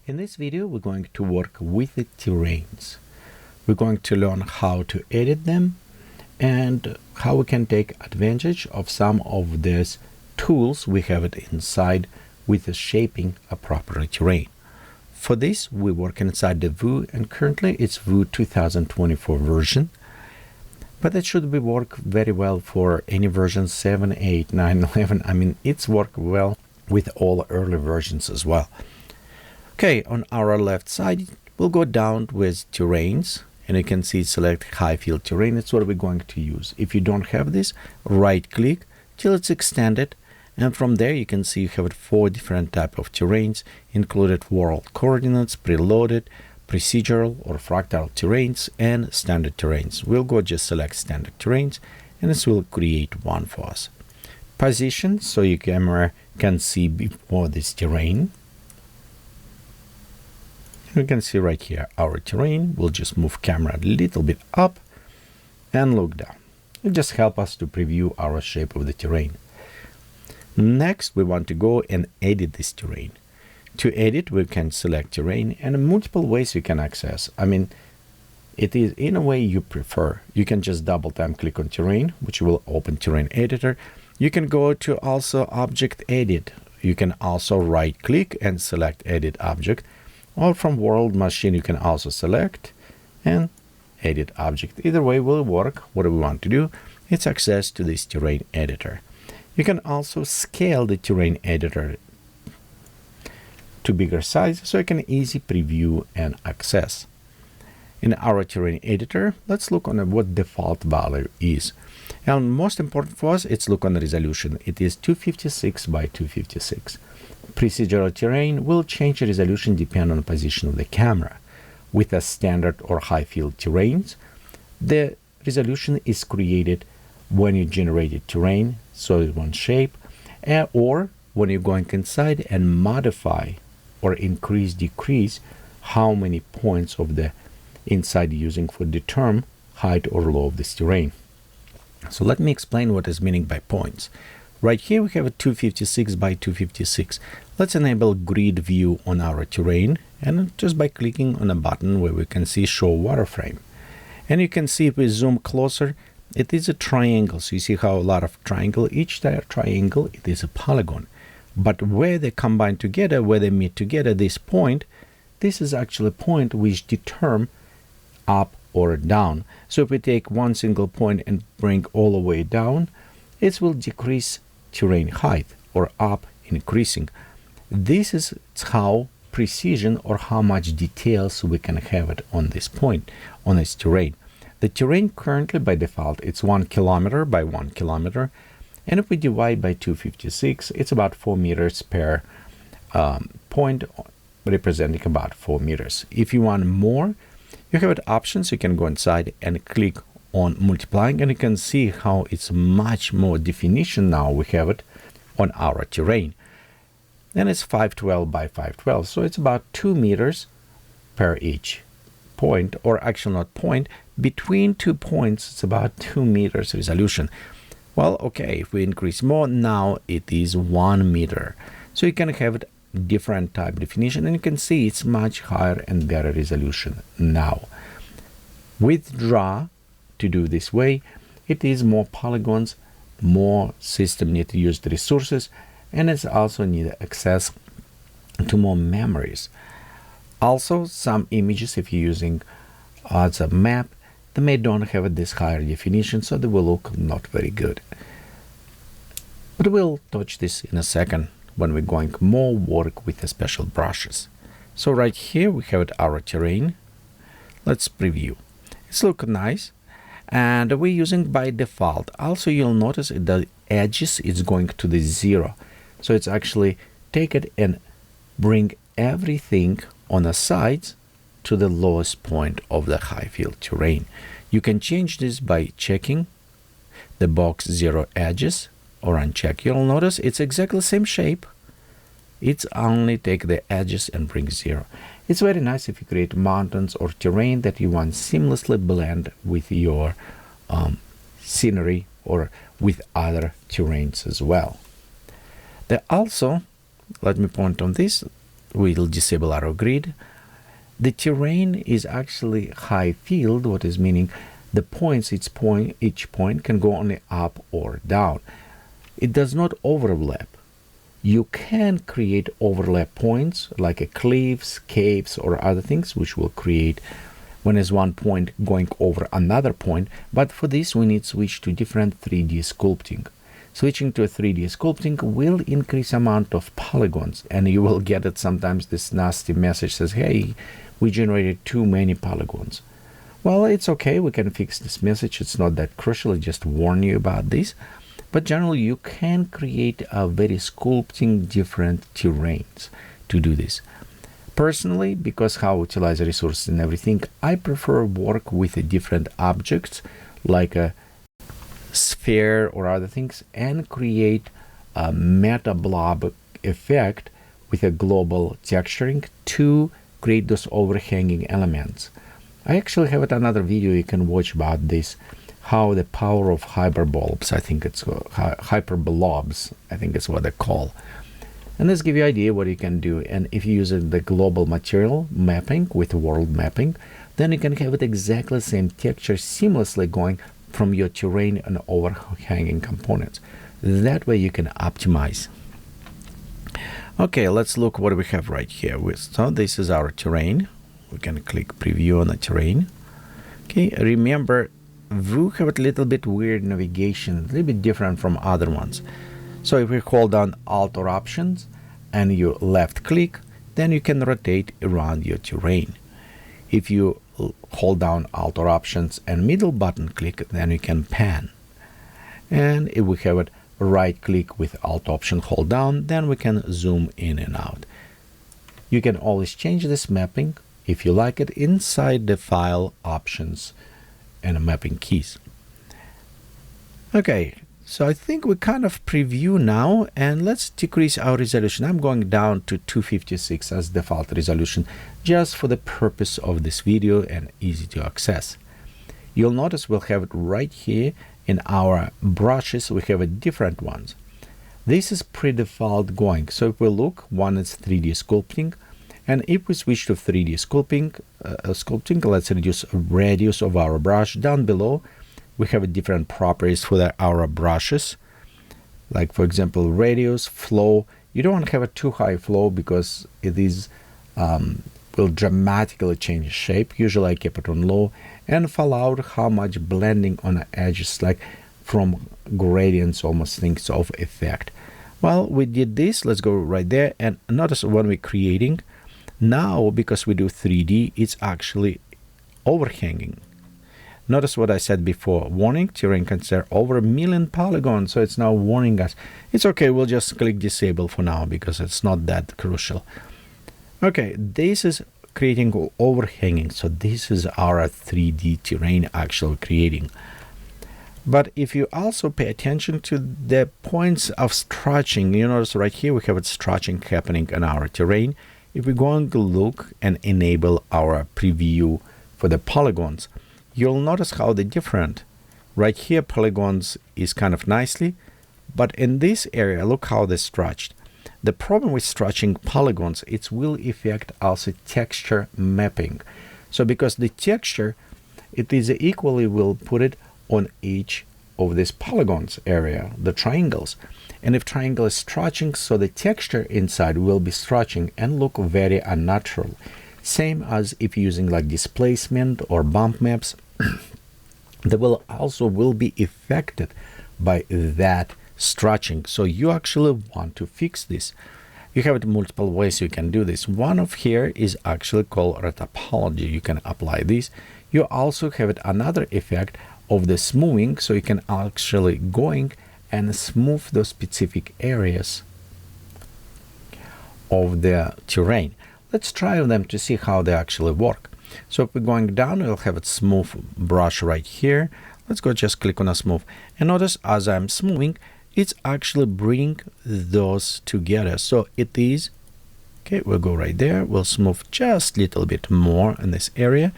In this video, we're going to work with the terrains. We're going to learn how to edit them and how we can take advantage of some of these tools we have it inside with the shaping a proper terrain. For this, we work inside the Vue, and currently it's Vue 2024 version. But it should be work very well for any version 7, 8, 9, 11. I mean, it's worked well with all early versions as well. Okay, on our left side, we'll go down with terrains, and you can see select high field terrain. That's what we're going to use. If you don't have this, right click till it's extended, and from there you can see you have 4 different type of terrains, included world coordinates, preloaded, procedural or fractal terrains, and standard terrains. We'll go just select standard terrains, and this will create one for us. Position, so your camera can see before this terrain. You can see right here our terrain. We'll just move camera a little bit up and look down. It just helps us to preview our shape of the terrain. Next, we want to go and edit this terrain. To edit, we can select terrain, and multiple ways you can access. I mean, it is in a way you prefer. You can just double time click on terrain, which will open terrain editor. You can go to also object edit. You can also right click and select edit object. Or from world machine, you can also select and edit object. Either way will work. What we want to do is access to this terrain editor. You can also scale the terrain editor to bigger size so you can easy preview and access. In our terrain editor, let's look on what default value is. And most important for us, it's look on the resolution. It is 256 by 256. Procedural terrain will change the resolution depending on the position of the camera. With a standard or high field terrains, the resolution is created when you generated terrain, so it's one shape, or when you're going inside and modify or increase, decrease how many points of the inside using for determine height or low of this terrain. So let me explain what is meaning by points. Right here we have a 256 by 256. Let's enable grid view on our terrain, and just by clicking on a button where we can see show wireframe. And you can see if we zoom closer, it is a triangle. So you see how a lot of triangle, each triangle, it is a polygon. But where they combine together, where they meet together, this point, this is actually a point which determine up or down. So if we take one single point and bring all the way down, it will decrease terrain height, or up increasing. This is how precision or how much details we can have it on this point, on this terrain. The terrain currently by default, it's 1 kilometer by 1 kilometer. And if we divide by 256, it's about 4 meters per point, representing about 4 meters. If you want more, you have options. You can go inside and click on multiplying, and you can see how it's much more definition now we have it on our terrain. And it's 512 by 512, so it's about 2 meters per each point, or actually not point, between 2 points, it's about 2 meters resolution. Well, okay, if we increase more, now it is 1 meter. So you can have it different type definition, and you can see it's much higher and better resolution now. With draw, to do this way, it is more polygons, more system need to use the resources, and it's also need access to more memories. Also, some images, if you're using as a map, they may don't have this higher definition, so they will look not very good. But we'll touch this in a second when we're going more work with the special brushes. So right here we have our terrain. Let's preview. It's look nice, and we're using by default. Also, you'll notice the edges is going to the 0. So it's actually take it and bring everything on the sides to the lowest point of the high field terrain. You can change this by checking the box 0 edges or uncheck. You'll notice it's exactly the same shape. It's only take the edges and bring 0. It's very nice if you create mountains or terrain that you want seamlessly blend with your scenery or with other terrains as well. Also, let me point on this, we'll disable auto grid. The terrain is actually high field, what is meaning the points, each point can go only up or down. It does not overlap. You can create overlap points like a cliffs, caves, or other things, which will create when is one point going over another point. But for this, we need to switch to different 3D sculpting. Switching to a 3D sculpting will increase amount of polygons, and you will get it sometimes. This nasty message says, hey, we generated too many polygons. Well, it's okay, we can fix this message. It's not that crucial, I just warn you about this. But generally, you can create a very sculpting different terrains to do this. Personally, because how I utilize resources and everything, I prefer work with a different objects like a sphere or other things and create a meta blob effect with a global texturing to create those overhanging elements. I actually have another video you can watch about this, how the power of hyperblobs, I think it's hyperblobs, I think it's what they call. And this gives you an idea what you can do. And if you use the global material mapping with world mapping, then you can have it exactly the same texture seamlessly going from your terrain and overhanging components. That way you can optimize. Okay, let's look what we have right here. So this is our terrain. We can click preview on the terrain. Okay, remember we have a little bit weird navigation, a little bit different from other ones. So if we hold down Alt or Options and you left click, then you can rotate around your terrain. If you hold down Alt or Options and middle button click, then you can pan. And if we have it right click with Alt Option hold down, then we can zoom in and out. You can always change this mapping if you like it inside the file options and mapping keys. Okay, so I think we kind of preview now, and let's decrease our resolution. I'm going down to 256 as default resolution just for the purpose of this video and easy to access. You'll notice we'll have it right here in our brushes. We have a different ones. This is pre-default going. So if we look, one is 3D sculpting, and if we switch to 3D sculpting, let's reduce radius of our brush. Down below, we have different properties for our brushes. Like for example, radius, flow. You don't want to have a too high flow because it is will dramatically change shape. Usually I keep it on low, and fallout, how much blending on the edges, like from gradients, almost things of effect. Well, we did this. Let's go right there, and notice when we're creating now, because we do 3D, it's actually overhanging. Notice what I said before, warning, terrain consider over 1 million polygons, so it's now warning us. It's okay, we'll just click disable for now because it's not that crucial. Okay, this is creating overhanging, so this is our 3D terrain actually creating. But if you also pay attention to the points of stretching, you notice right here we have a stretching happening in our terrain. If we're going to look and enable our preview for the polygons, you'll notice how they're different. Right here, polygons is kind of nicely, but in this area, look how they're stretched. The problem with stretching polygons, it will affect also texture mapping. So because the texture, it is equally will put it on each of these polygons area, the triangles. And if triangle is stretching, so the texture inside will be stretching and look very unnatural. Same as if using like displacement or bump maps, they will also be affected by that stretching. So you actually want to fix this. You have it multiple ways you can do this. One of here is actually called Retopology. You can apply this. You also have it another effect of the smoothing, so you can actually going and smooth those specific areas of the terrain. Let's try them to see how they actually work. So if we're going down, we'll have a smooth brush right here. Let's go just click on a smooth. And notice as I'm smoothing, it's actually bring those together. So it is, okay, we'll go right there. We'll smooth just a little bit more in this area.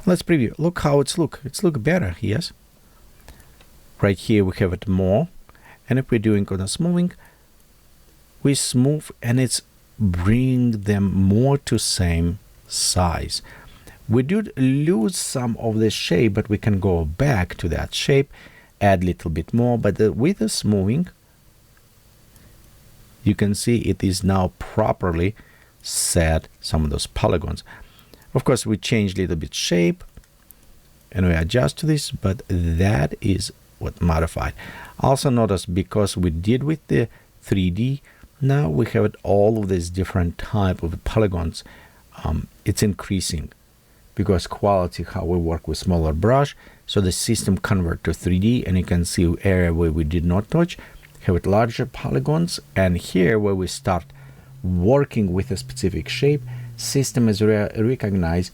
Let's preview. Look how it's look. It's look better, yes? Right here we have it more. And if we're doing on a smoothing, we smooth and it's bring them more to same size. We do lose some of the shape, but we can go back to that shape, add a little bit more. But with this moving, you can see it is now properly set some of those polygons. Of course, we change a little bit shape and we adjust to this, but that is what modified. Also notice, because we did with the 3D, now we have all of these different type of polygons. It's increasing because quality, how we work with smaller brush. So the system convert to 3D, and you can see area where we did not touch, have it larger polygons. And here where we start working with a specific shape, system is recognize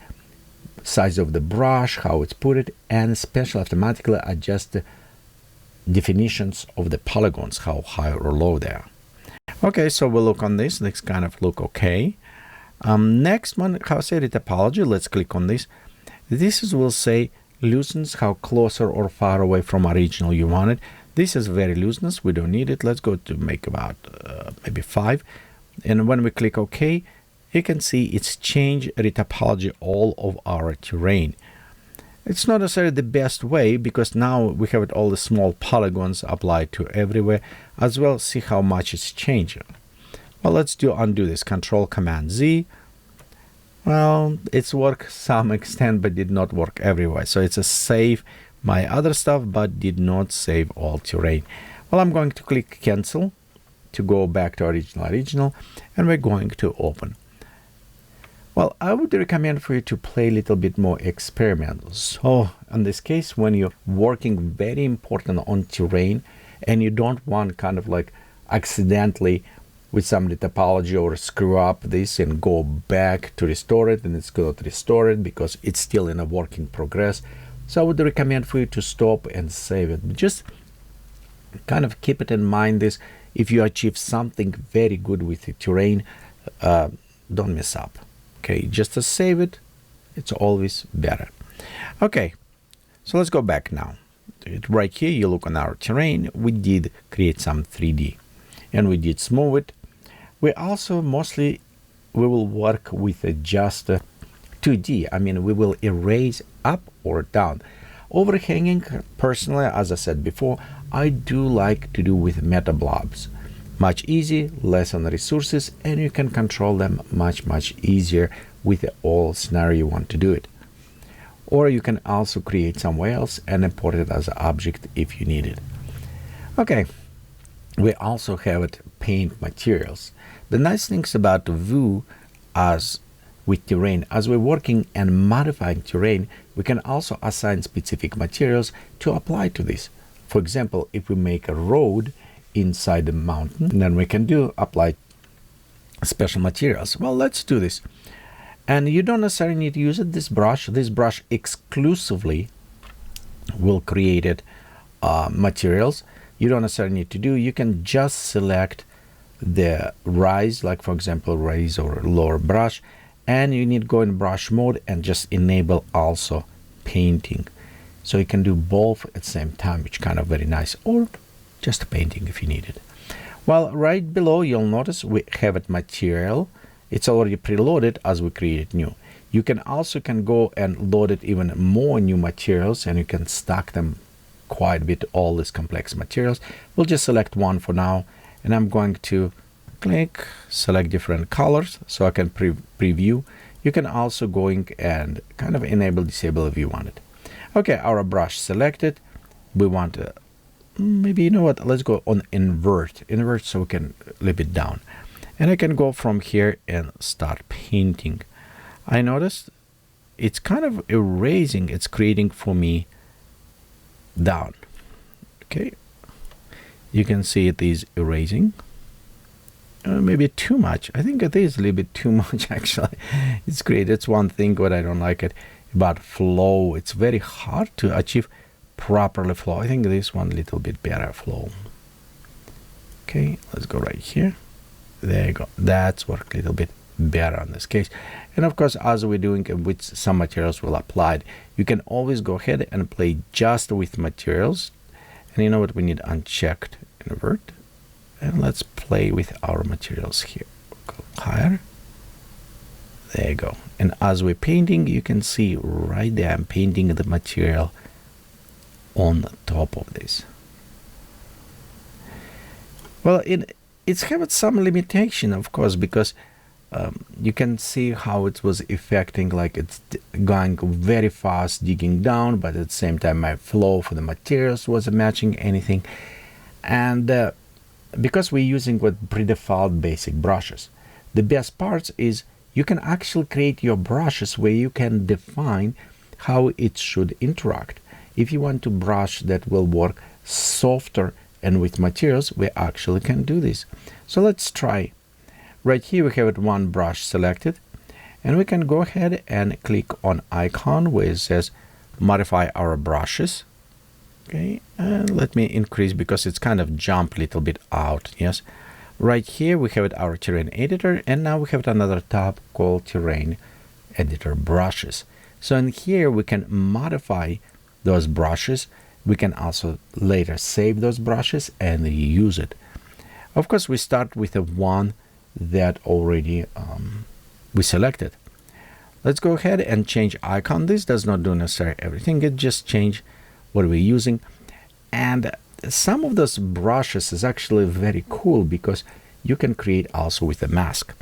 size of the brush, how it's put it, and especially automatically adjust the definitions of the polygons, how high or low they are. Okay, so we'll look on this. Next kind of look okay. Next one, how say Retopology. Let's click on this. This is will say loosens, how closer or far away from original you want it. This is very looseness. We don't need it. Let's go to make about maybe 5. And when we click OK, you can see it's changed Retopology all of our terrain. It's not necessarily the best way, because now we have all the small polygons applied to everywhere as well. See how much it's changing. Well, let's undo this. Control Command Z. Well, it's worked some extent, but did not work everywhere. So it's a save my other stuff, but did not save all terrain. Well, I'm going to click Cancel to go back to original, and we're going to open. Well, I would recommend for you to play a little bit more experiments. So in this case, when you're working very important on terrain and you don't want kind of like accidentally with some Retopology or screw up this and go back to restore it, and it's going to restore it because it's still in a work in progress. So I would recommend for you to stop and save it. Just kind of keep it in mind this. If you achieve something very good with the terrain, don't mess up. Okay, just to save it, it's always better. Okay, so let's go back now. Right here, you look on our terrain. We did create some 3D, and we did smooth it. We also mostly, we will work with just 2D. I mean, we will erase up or down. Overhanging, personally, as I said before, I do like to do with meta blobs. Much easy, less on resources, and you can control them much easier with all scenario you want to do it. Or you can also create somewhere else and import it as an object if you need it. Okay, we also have it paint materials. The nice things about Vue as with terrain, as we're working and modifying terrain, we can also assign specific materials to apply to this. For example, if we make a road inside the mountain, then we can apply special materials. Well, let's do this. And you don't necessarily need to use it. This brush exclusively will create it materials. You don't necessarily need to do. You can just select the rise, like for example, raise or lower brush, and you need to go in brush mode and just enable also painting. So you can do both at the same time, which kind of very nice, or just painting if you need it. Well, right below, you'll notice we have it material. It's already preloaded as we create new. You can also go and load it even more new materials, and you can stack them quite a bit, all these complex materials. We'll just select one for now, and I'm going to click, select different colors so I can preview. You can also go and kind of enable, disable if you want it. Okay, our brush selected. We want to maybe, you know what, let's go on invert so we can leave it down, and I can go from here and start painting. I noticed it's kind of erasing, it's creating for me down. Okay, you can see it is erasing, maybe too much. I think it is a little bit too much actually. It's great. It's one thing what I don't like it about flow. It's very hard to achieve properly flow. I think this one a little bit better flow. Okay, let's go right here. There you go. That's worked a little bit better in this case. And of course, as we're doing with some materials will applied, you can always go ahead and play just with materials. And you know what, we need unchecked invert, and let's play with our materials here. Go higher. There you go. And as we're painting, you can see right there, I'm painting the material on top of this. Well, it's had some limitation, of course, because you can see how it was affecting, like it's going very fast, digging down, but at the same time, my flow for the materials wasn't matching anything. And because we're using what pre-default basic brushes, the best part is you can actually create your brushes where you can define how it should interact. If you want to brush that will work softer and with materials, we actually can do this. So let's try. Right here we have one brush selected, and we can go ahead and click on icon where it says modify our brushes. Okay, and let me increase because it's kind of jump a little bit out. Yes, right here we have our terrain editor, and now we have another tab called terrain editor brushes. So in here we can modify those brushes. We can also later save those brushes and use it. Of course, we start with the one that already we selected. Let's go ahead and change icon. This does not do necessarily everything. It just change what we're using. And some of those brushes is actually very cool because you can create also with a mask.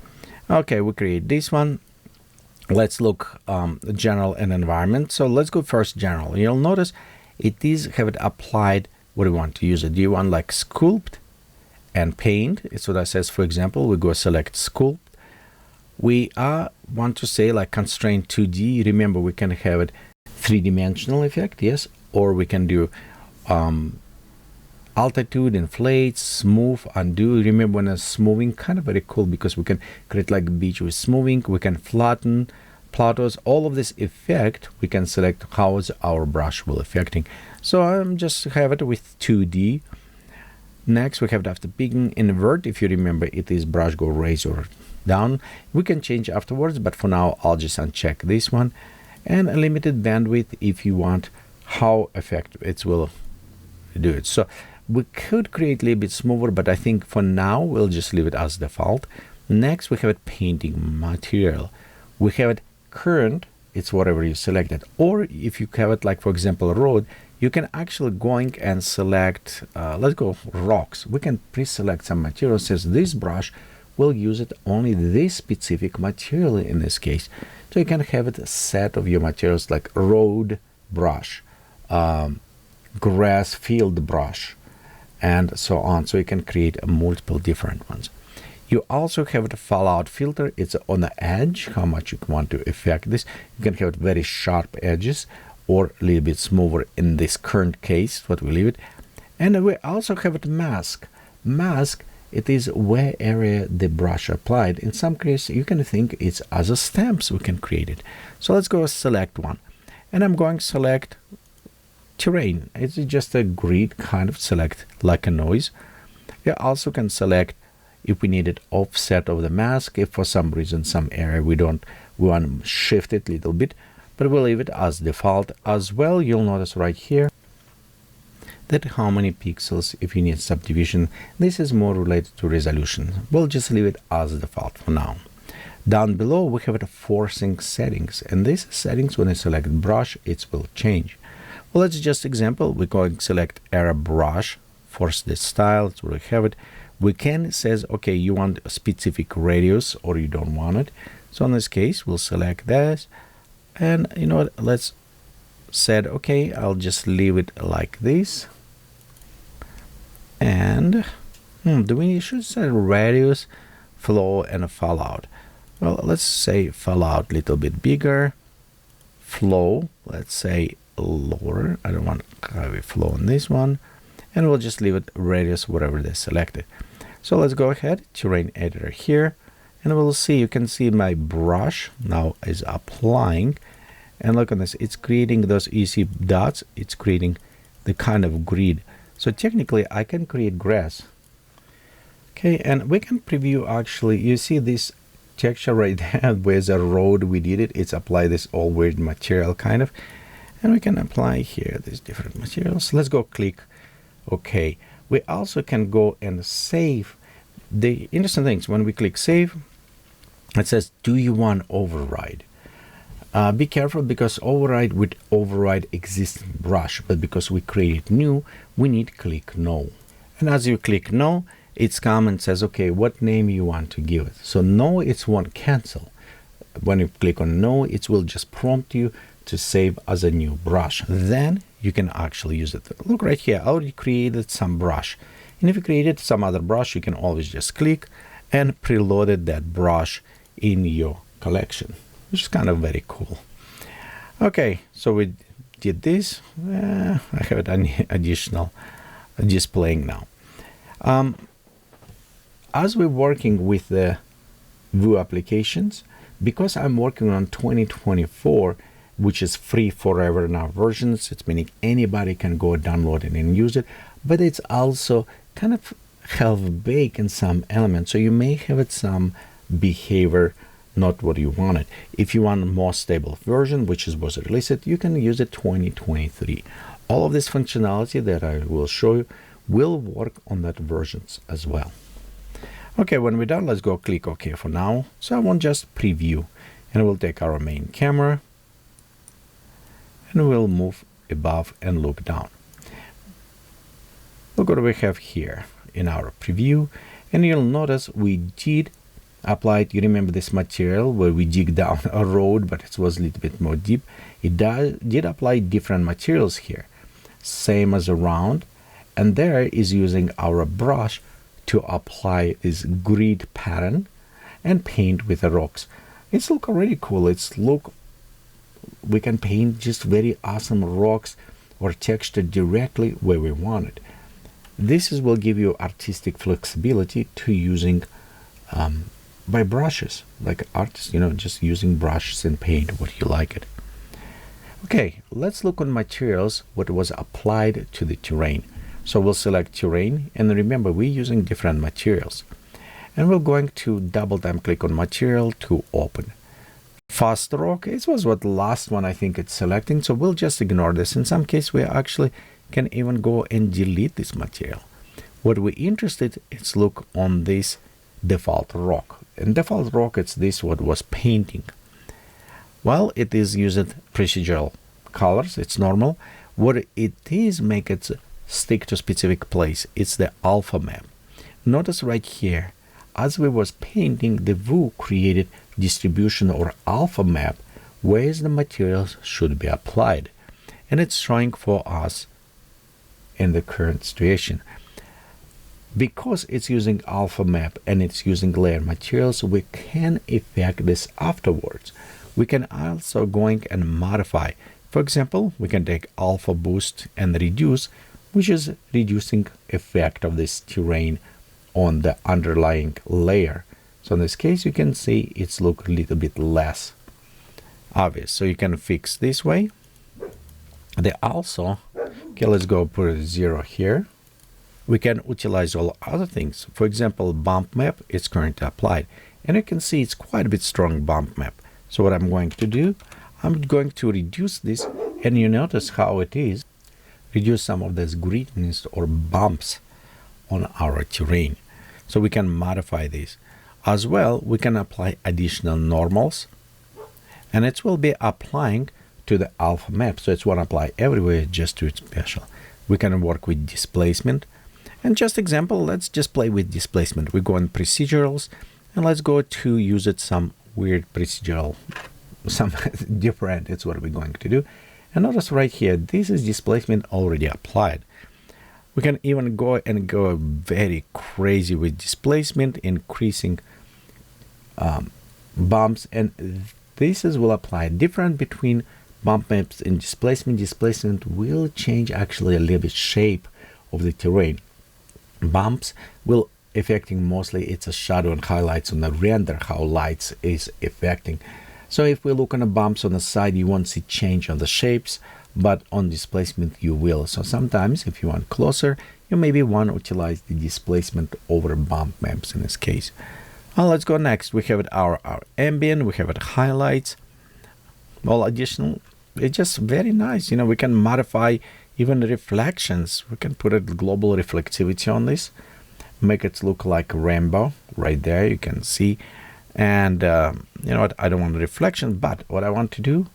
Okay, we create this one. Let's look general and environment. So let's go first general. You'll notice it is have it applied what do you want to use it. Do you want like sculpt and paint? It's what I says. For example, we go select sculpt. We want to say like constraint 2D. Remember, we can have it three-dimensional effect, yes, or we can do altitude, inflate, smooth, undo. Remember when it's smoothing, kind of very cool because we can create like a beach with smoothing. We can flatten, plateaus, all of this effect. We can select how is our brush will affecting. So I'm just have it with 2D. Next, we have to after picking invert. If you remember, it is brush go raise or down. We can change afterwards, but for now, I'll just uncheck this one. And a limited bandwidth if you want how effective it will do it. So we could create a little bit smoother, but I think for now, we'll just leave it as default. Next, we have it painting material. We have it current. It's whatever you selected. Or if you have it like, for example, road, you can actually going and select, let's go rocks. We can pre-select some material. Says this brush will use it only this specific material in this case. So you can have it a set of your materials like road brush, grass field brush, and so on. So you can create multiple different ones. You also have a fallout filter. It's on the edge, how much you want to affect this. You can have very sharp edges or a little bit smoother in this current case, what we leave it. And we also have a mask. Mask, it is where area the brush applied. In some cases, you can think it's as a stamps we can create it. So let's go select one. And I'm going to select terrain. It's just a grid kind of select like a noise. You also can select if we needed offset of the mask, if for some reason some area we want to shift it a little bit, but we'll leave it as default as well. You'll notice right here that how many pixels if you need subdivision. This is more related to resolution. We'll just leave it as default for now. Down below we have the forcing settings, and these settings when I select brush it will change. Well, let's just example. We're going to select area brush, force this style. That's where we have it. We can says okay, you want a specific radius or you don't want it. So in this case we'll select this, and you know what, let's said okay, I'll just leave it like this. And we should say radius, flow, and a fallout. Well, let's say fallout a little bit bigger, flow let's say lower. I don't want to have a flow on this one, and we'll just leave it radius whatever they selected. So let's go ahead, terrain editor here, and we'll see, you can see my brush now is applying, and look at this, it's creating those easy dots, it's creating the kind of grid. So technically I can create grass. Okay, and we can preview actually, you see this texture right there where the road we did it, it's apply this all weird material kind of, and we can apply here these different materials. Let's go click OK. We also can go and save. The interesting things when we click save, It says, do you want override? Be careful, because override would override existing brush, but because we created new, we need to click no. And as you click no, it's come and says, okay, what name you want to give it. So no, it's won't cancel. When you click on no, it will just prompt you to save as a new brush. Then you can actually use it. Look right here, I already created some brush. And if you created some other brush, you can always just click and preloaded that brush in your collection, which is kind of very cool. Okay, so we did this. I have an additional displaying now. As we're working with the Vue applications, because I'm working on 2024, which is free forever now versions, it's meaning anybody can go download it and use it, but it's also kind of half-baked in some elements, so you may have it some behavior not what you wanted. If you want a more stable version, which is was released, you can use it 2023. All of this functionality that I will show you will work on that versions as well. Okay, when we're done, let's go click OK for now. So I want just preview, and we'll take our main camera and we'll move above and look down. Look what we have here in our preview, and you'll notice we did apply it. You remember this material where we dig down a road, but it was a little bit more deep. It did apply different materials here, same as around, and there is using our brush to apply this grid pattern and paint with the rocks. It's look already cool. It's look, we can paint just very awesome rocks or texture directly where we want it. This will give you artistic flexibility to using by brushes, like artists, just using brushes and paint what you like it. Okay, let's look on materials, what was applied to the terrain. So we'll select terrain, and remember we're using different materials. And we're going to double time click on material to open. Fast rock, it was what the last one I think it's selecting, so we'll just ignore this. In some case we actually can even go and delete this material. What we're interested is look on this default rock. And default rock, it's this what was painting. Well, it is using procedural colors, it's normal. What it is make it stick to specific place, it's the alpha map. Notice right here, as we was painting, the Vue created distribution or alpha map where the materials should be applied, and it's showing for us in the current situation. Because it's using alpha map and it's using layer materials, we can effect this afterwards. We can also going and modify. For example, we can take alpha boost and reduce, which is reducing effect of this terrain on the underlying layer. So in this case, you can see it's look a little bit less obvious. So you can fix this way. They also, okay, let's go put 0 here. We can utilize all other things. For example, bump map is currently applied, and you can see it's quite a bit strong bump map. So what I'm going to do, I'm going to reduce this, and you notice how it is reduce some of this grittiness or bumps on our terrain. So we can modify this. As well, we can apply additional normals, and it will be applying to the alpha map. So it's one apply everywhere, just to its special. We can work with displacement. And just example, let's just play with displacement. We go in procedurals, and let's go to use it some weird procedural, some different. It's what we're going to do. And notice right here, this is displacement already applied. We can even go and go very crazy with displacement, increasing bumps, and this will apply different between bump maps and displacement. Displacement will change actually a little bit shape of the terrain. Bumps will affecting mostly it's a shadow and highlights on the render, how lights is affecting. So if we look on the bumps on the side, you won't see change on the shapes, but on displacement you will. So sometimes if you want closer, you maybe want to utilize the displacement over bump maps in this case. Well, let's go next. We have it our ambient, we have it highlights. Well, additional, it's just very nice. We can modify even reflections. We can put a global reflectivity on this, make it look like a rainbow right there. You can see And you know what, I don't want a reflection, but what I want to do,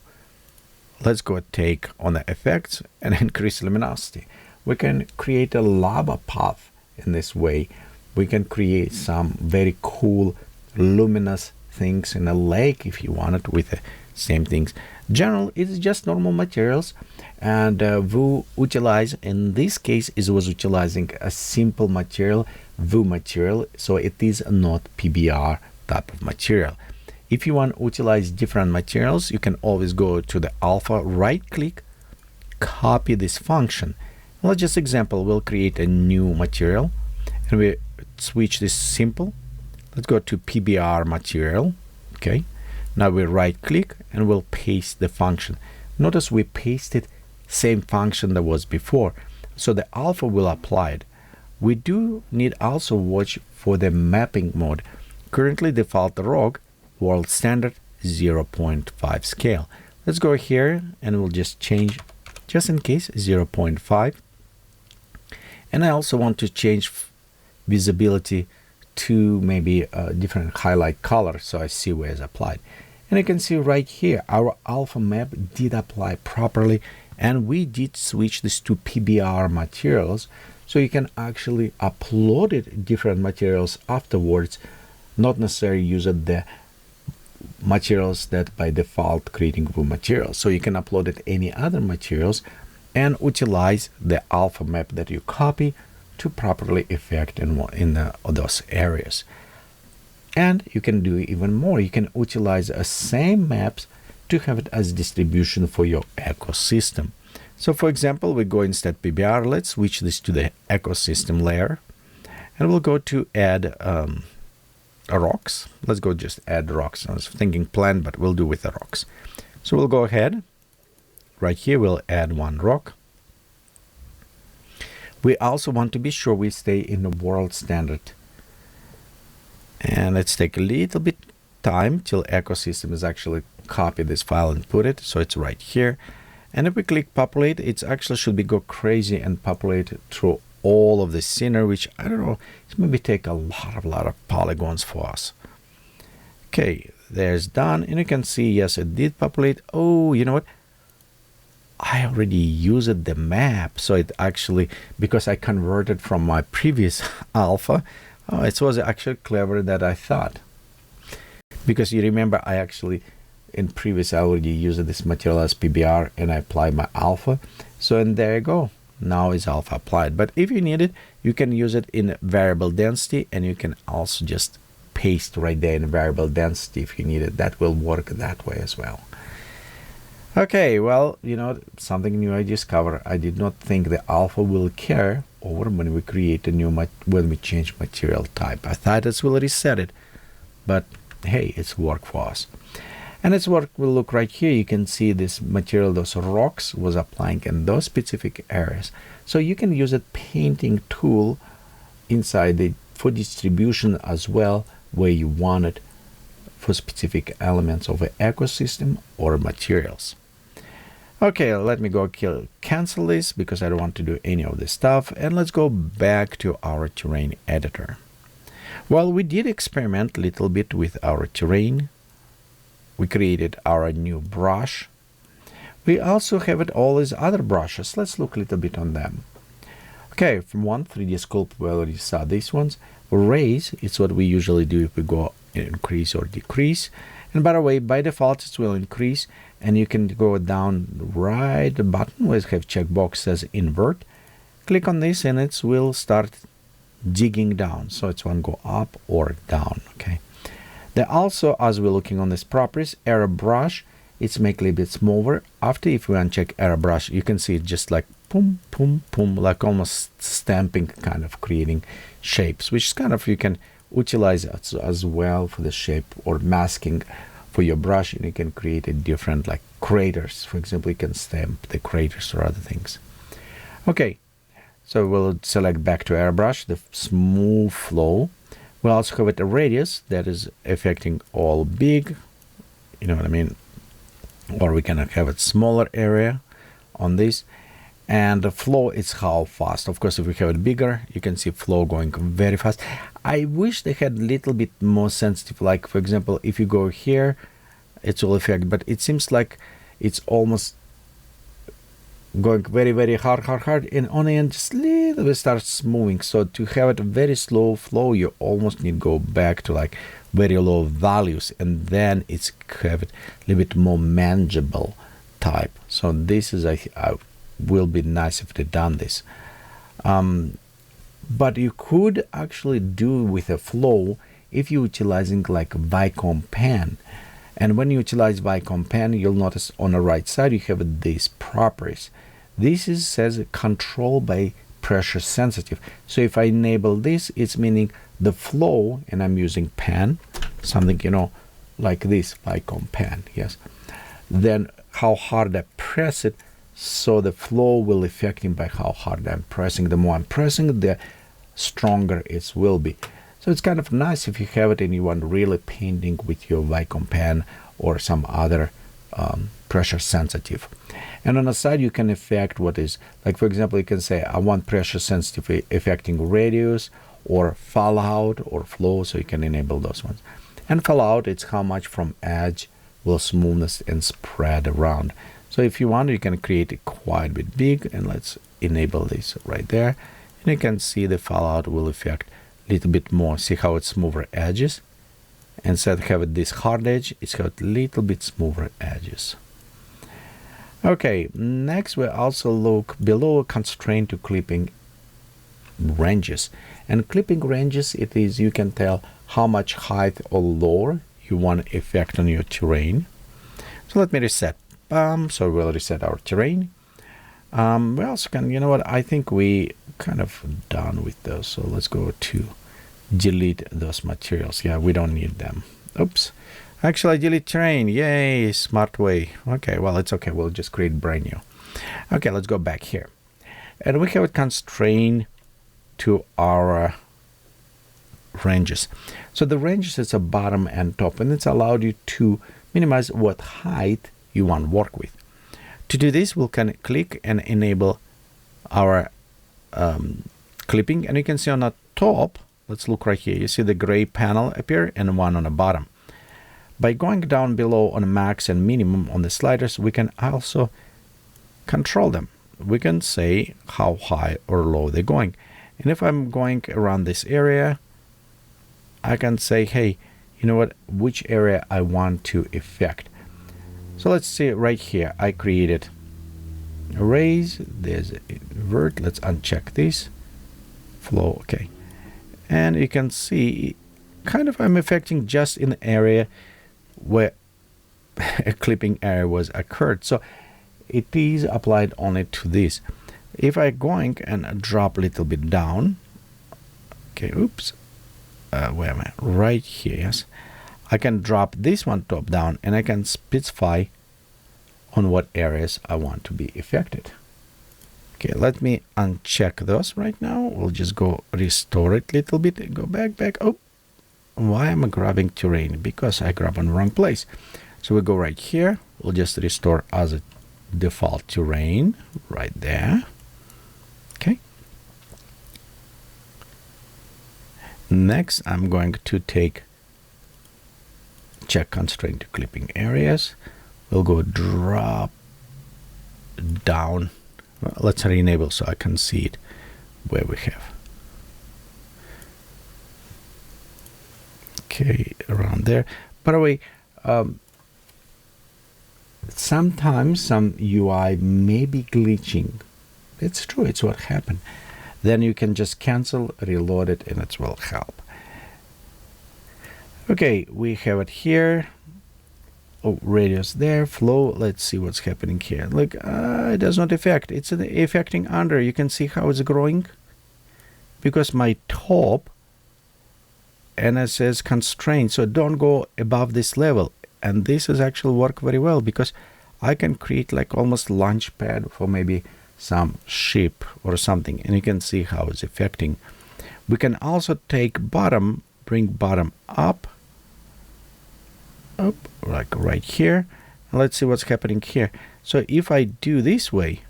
let's go take on the effects and increase luminosity. We can create a lava path in this way. We can create some very cool luminous things in a lake if you want it with the same things. General, it's just normal materials, and we utilize, in this case, it was utilizing a simple material, VU material, so it is not PBR type of material. If you want to utilize different materials, you can always go to the alpha, right click, copy this function. Let's just example, we'll create a new material and we switch this simple. Let's go to PBR material. Okay, now we right click and we'll paste the function. Notice we pasted same function that was before, so the alpha will apply it. We do need also watch for the mapping mode. Currently default rock, world standard 0.5 scale. Let's go here and we'll just change, just in case, 0.5. And I also want to change visibility to maybe a different highlight color, so I see where it's applied. And you can see right here our alpha map did apply properly, and we did switch this to PBR materials, so you can actually upload it different materials afterwards, not necessarily use the materials that by default creating VU materials. So you can upload it any other materials and utilize the alpha map that you copy to properly effect in those areas. And you can do even more. You can utilize the same maps to have it as distribution for your ecosystem. So for example, we go instead PBR, let's switch this to the ecosystem layer, and we'll go to add rocks. Let's go just add rocks. I was thinking plant, but we'll do with the rocks. So we'll go ahead. Right here, we'll add one rock. We also want to be sure we stay in the world standard. And let's take a little bit time till ecosystem is actually copy this file and put it. So it's right here. And if we click populate, it actually should be go crazy and populate through all of the scenery, which I don't know, it maybe take a lot of polygons for us. Okay, there's done. And you can see, yes, it did populate. Oh, you know what? I already used the map, so it actually, because I converted from my previous alpha, it was actually clever that I thought. Because you remember, I actually, in previous, I already used this material as PBR and I applied my alpha. So, and there you go. Now is alpha applied. But if you need it, you can use it in variable density, and you can also just paste right there in variable density if you need it. That will work that way as well. Okay, well, you know, something new I discovered. I did not think the alpha will care over when we create a new, when we change material type. I thought it will reset it, but hey, it's work for us. And its work will look right here. You can see this material, those rocks was applying in those specific areas. So you can use a painting tool inside it for distribution as well, where you want it for specific elements of an ecosystem or materials. Okay, let me go cancel this because I don't want to do any of this stuff. And let's go back to our terrain editor. Well, we did experiment a little bit with our terrain. We created our new brush. We also have it all these other brushes. Let's look a little bit on them. Okay, from 3D sculpt, we already saw these ones. Raise, it's what we usually do if we go increase or decrease. And by the way, by default, it will increase. And you can go down right the button where it have checkbox says invert. Click on this and it will start digging down. So it's one go up or down. Okay. Then also, as we're looking on this properties, airbrush, it's make a little bit smaller. After, if we uncheck airbrush, you can see it just like boom, boom, boom, like almost stamping, kind of creating shapes, which is kind of, you can utilize it as well for the shape or masking for your brush, and you can create a different like craters. For example, you can stamp the craters or other things. Okay, so we'll select back to airbrush, the smooth flow. We'll also have it a radius that is affecting all big, you know what I mean? Or we can have a smaller area on this. And the flow is how fast. Of course, if we have it bigger, you can see flow going very fast. I wish they had a little bit more sensitive, like for example, if you go here, it will affect, but it seems like it's almost going very hard, and on the end just little bit starts moving. So to have it very slow flow, you almost need to go back to like very low values, and then it's have it a little bit more manageable type. So this is will be nice if they done this. But you could actually do with a flow if you're utilizing like Vicom pen. And when you utilize Vicom pen, you'll notice on the right side you have these properties. This is says control by pressure sensitive. So if I enable this, it's meaning the flow, and I'm using pen, something like this Vicom pen, yes. Then how hard I press it, so the flow will affect by how hard I'm pressing. The more I'm pressing, the stronger it will be. So it's kind of nice if you have it and you want really painting with your Vicom pen or some other pressure sensitive. And on the side you can affect what is, like for example, you can say I want pressure sensitive affecting radius or fallout or flow, so you can enable those ones. And fallout, it's how much from edge will smoothness and spread around. So if you want, you can create it quite a bit big, and let's enable this right there, and you can see the fallout will affect a little bit more. See how it's smoother edges? Instead of having this hard edge, it's got a little bit smoother edges. Okay, next we also look below constraint to clipping ranges. And clipping ranges, it is, you can tell how much height or lower you want effect on your terrain. So let me reset. So we'll reset our terrain. We also can, you know what, I think we kind of done with those. So let's go to delete those materials. Yeah, we don't need them. Oops. Actually, I delete terrain. Yay, smart way. Okay, well, it's okay. We'll just create brand new. Okay, let's go back here. And we have a constraint to our ranges. So the ranges is a bottom and top, and it's allowed you to minimize what height you want to work with. To do this, we can click and enable our clipping, and you can see on the top, let's look right here, you see the gray panel appear and one on the bottom. By going down below on max and minimum on the sliders, we can also control them. We can say how high or low they're going. And if I'm going around this area, I can say, hey, you know what, which area I want to affect. So let's see right here, I created a raise, there's a invert, let's uncheck this, flow, okay. And you can see kind of I'm affecting just in the area where a clipping area was occurred. So it is applied only to this. If I going and drop a little bit down, okay, oops, where am I? Right here, yes. I can drop this one top down, and I can specify on what areas I want to be affected. Okay, let me uncheck those right now. We'll just go restore it a little bit, go back. Oh, why am I grabbing terrain? Because I grab on the wrong place. So we go right here. We'll just restore as a default terrain right there. Okay. Next, I'm going to check constraint to clipping areas. We'll go drop down. Well, let's re-enable so I can see it where we have. Okay, around there. By the way, sometimes some UI may be glitching. It's true, it's what happened. Then you can just cancel, reload it, and it will help. Okay, we have it here. Oh, radius there, flow. Let's see what's happening here. Look, it does not affect. It's affecting under. You can see how it's growing because my top, and it says constraint, so don't go above this level. And this is actually work very well because I can create like almost launch pad for maybe some ship or something, and you can see how it's affecting. We can also take bottom, bring bottom up, like right here, and let's see what's happening here. So if I do this way,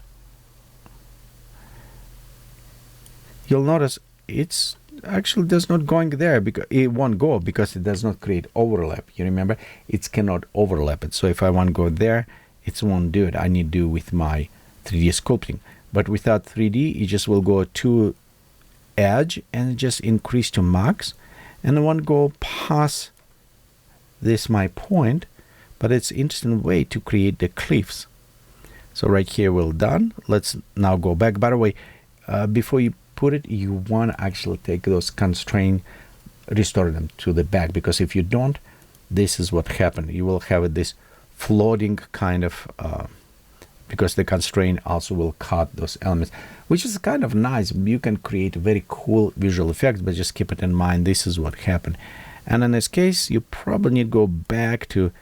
you'll notice it's actually does not going there, because it won't go because it does not create overlap. You remember, it cannot overlap it. So if I want to go there, it won't do it. I need to do with my 3D sculpting. But without 3D, it just will go to edge and just increase to max, and I want to go past this my point, but it's an interesting way to create the cliffs. So right here we're done. Let's now go back. By the way, before you put it, you want to actually take those constraints, restore them to the back, because if you don't, this is what happened. You will have this floating kind of because the constraint also will cut those elements, which is kind of nice. You can create very cool visual effects, but just keep it in mind, this is what happened. And in this case, you probably need to go back to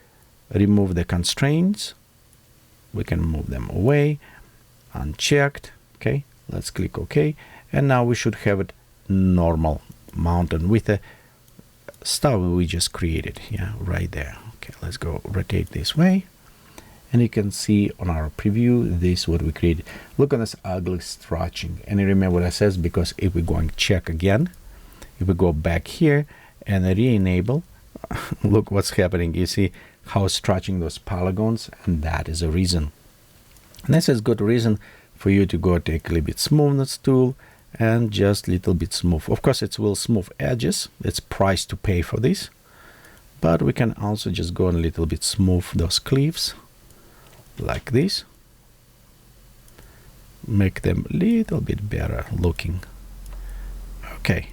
remove the constraints. We can move them away, unchecked. Okay, let's click OK. And now we should have it normal mountain with the stuff we just created. Yeah, right there. Okay, let's go rotate this way. And you can see on our preview, this is what we created. Look at this ugly stretching. And you remember what I says, because if we go and check again, if we go back here and re-enable, look what's happening. You see how stretching those polygons, and that is a reason. And this is good reason for you to go take a little bit smoothness tool and just a little bit smooth. Of course, it will smooth edges. It's price to pay for this. But we can also just go and a little bit smooth those cliffs, like this. Make them a little bit better looking. Okay,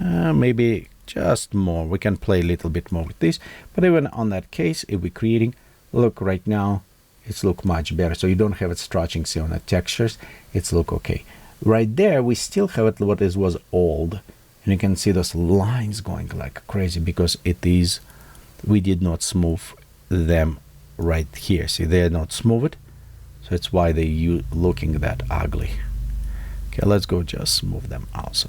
maybe just more. We can play a little bit more with this, but even on that case, if we're creating, look right now, it's look much better. So you don't have it stretching. See on the textures, it's look okay. Right there, we still have it what is was old, and you can see those lines going like crazy because it is, we did not smooth them right here. See, they're not smooth, so it's why they looking that ugly. Okay, let's go just smooth them also.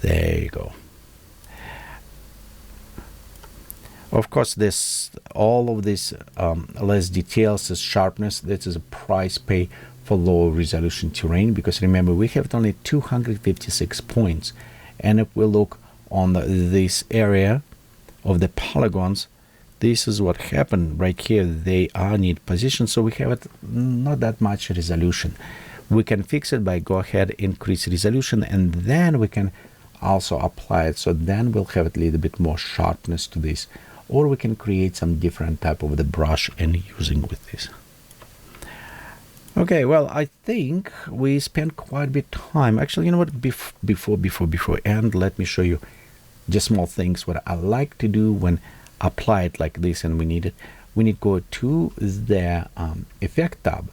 There you go. Of course, this all of this less details, this sharpness, this is a price pay for low resolution terrain, because remember we have only 256 points, and if we look on this area of the polygons, this is what happened right here. They are need position, so we have it not that much resolution. We can fix it by go ahead, increase resolution, and then we can also apply it. So then we'll have a little bit more sharpness to this, or we can create some different type of the brush and using with this. Okay, well, I think we spent quite a bit time. Actually, you know what? Before, and let me show you just small things what I like to do when apply it like this, and we need it. We need to go to the effect tab,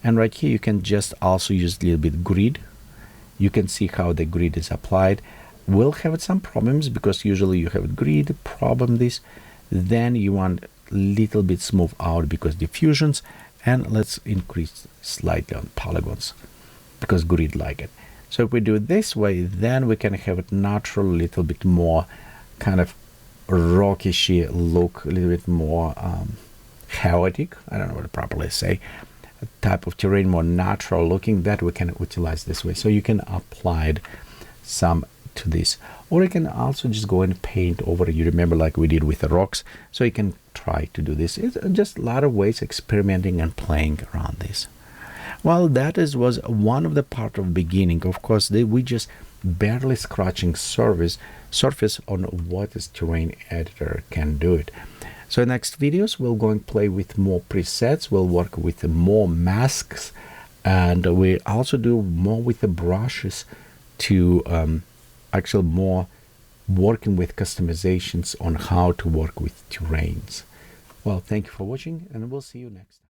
and right here you can just also use a little bit grid. You can see how the grid is applied. We'll have some problems because usually you have a grid problem this, then you want a little bit smooth out because diffusions, and let's increase slightly on polygons because grid like it. So if we do it this way, then we can have it natural, a little bit more kind of rockishy look, a little bit more chaotic, I don't know what to properly say, a type of terrain, more natural looking, that we can utilize this way. So you can apply it some to this, or you can also just go and paint over. You remember like we did with the rocks, so you can try to do this. It's just a lot of ways experimenting and playing around this. Well, that was one of the part of beginning. Of course, we just barely scratching surface on what this terrain editor can do it. So in next videos we'll go and play with more presets, we'll work with more masks, and we also do more with the brushes to actually more working with customizations on how to work with terrains. Well, thank you for watching, and we'll see you next time.